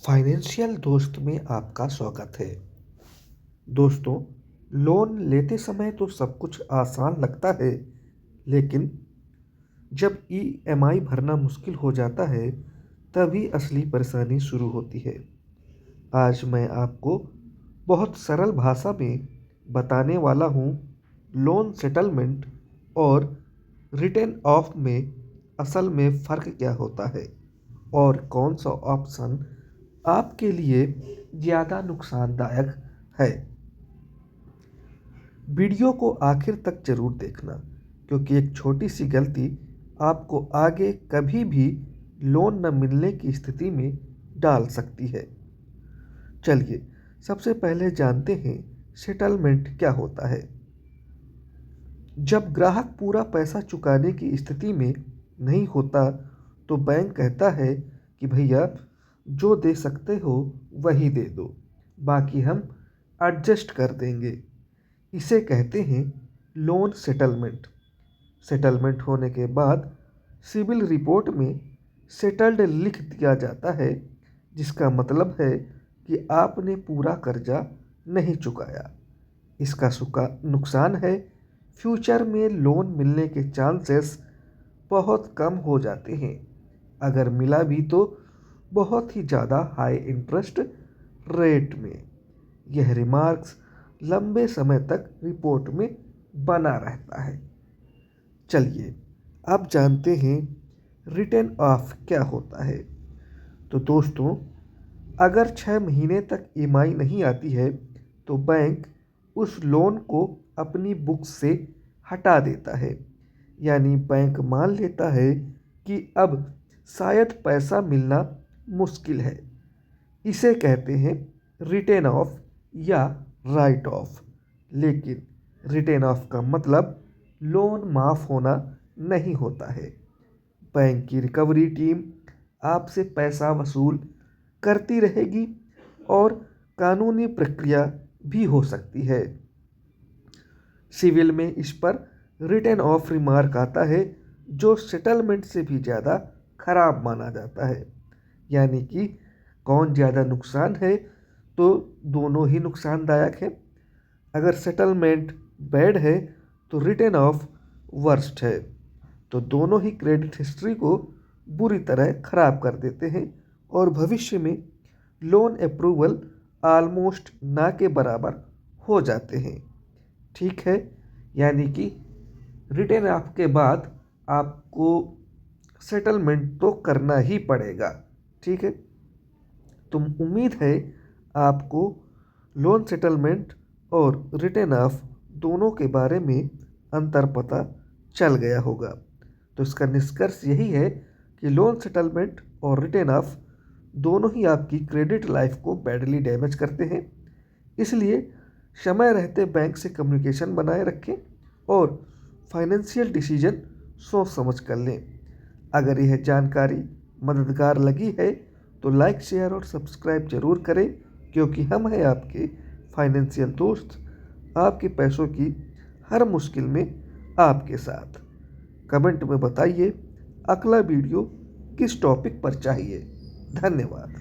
Financial दोस्त में आपका स्वागत है। दोस्तों, लोन लेते समय तो सब कुछ आसान लगता है, लेकिन जब ईएमआई भरना मुश्किल हो जाता है, तभी असली परेशानी शुरू होती है। आज मैं आपको बहुत सरल भाषा में बताने वाला हूँ, लोन सेटलमेंट और रिटर्न ऑफ में असल में फ़र्क क्या होता है और कौन सा ऑप्शन आपके लिए ज़्यादा नुकसानदायक है। वीडियो को आखिर तक ज़रूर देखना, क्योंकि एक छोटी सी गलती आपको आगे कभी भी लोन न मिलने की स्थिति में डाल सकती है। चलिए, सबसे पहले जानते हैं सेटलमेंट क्या होता है। जब ग्राहक पूरा पैसा चुकाने की स्थिति में नहीं होता, तो बैंक कहता है कि भैया, जो दे सकते हो वही दे दो, बाकी हम एडजस्ट कर देंगे। इसे कहते हैं लोन सेटलमेंट। सेटलमेंट होने के बाद सिविल रिपोर्ट में सेटल्ड लिख दिया जाता है, जिसका मतलब है कि आपने पूरा कर्जा नहीं चुकाया। इसका नुकसान है, फ्यूचर में लोन मिलने के चांसेस बहुत कम हो जाते हैं। अगर मिला भी तो बहुत ही ज़्यादा हाई इंटरेस्ट रेट में। यह रिमार्क्स लंबे समय तक रिपोर्ट में बना रहता है। चलिए, अब जानते हैं रिटर्न ऑफ क्या होता है। तो दोस्तों, अगर 6 महीने तक ईएमआई नहीं आती है, तो बैंक उस लोन को अपनी बुक से हटा देता है। यानी बैंक मान लेता है कि अब शायद पैसा मिलना मुश्किल है। इसे कहते हैं रिटर्न ऑफ या राइट ऑफ। लेकिन रिटर्न ऑफ का मतलब लोन माफ़ होना नहीं होता है। बैंक की रिकवरी टीम आपसे पैसा वसूल करती रहेगी और कानूनी प्रक्रिया भी हो सकती है। सिविल में इस पर रिटर्न ऑफ रिमार्क आता है, जो सेटलमेंट से भी ज़्यादा खराब माना जाता है। यानी कि कौन ज़्यादा नुकसान है, तो दोनों ही नुकसानदायक है। अगर सेटलमेंट बैड है तो रिटर्न ऑफ वर्स्ट है। तो दोनों ही क्रेडिट हिस्ट्री को बुरी तरह खराब कर देते हैं और भविष्य में लोन अप्रूवल ऑलमोस्ट ना के बराबर हो जाते हैं। ठीक है, यानी कि रिटर्न ऑफ के बाद आपको सेटलमेंट तो करना ही पड़ेगा। ठीक है, तो उम्मीद है आपको लोन सेटलमेंट और रिटर्न ऑफ दोनों के बारे में अंतर पता चल गया होगा। तो इसका निष्कर्ष यही है कि लोन सेटलमेंट और रिटर्न ऑफ दोनों ही आपकी क्रेडिट लाइफ को बैडली डैमेज करते हैं। इसलिए समय रहते बैंक से कम्युनिकेशन बनाए रखें और फाइनेंशियल डिसीजन सोच समझ कर लें। अगर यह जानकारी मददगार लगी है तो लाइक, शेयर और सब्सक्राइब जरूर करें, क्योंकि हम हैं आपके फाइनेंशियल दोस्त, आपके पैसों की हर मुश्किल में आपके साथ। कमेंट में बताइए अगला वीडियो किस टॉपिक पर चाहिए। धन्यवाद।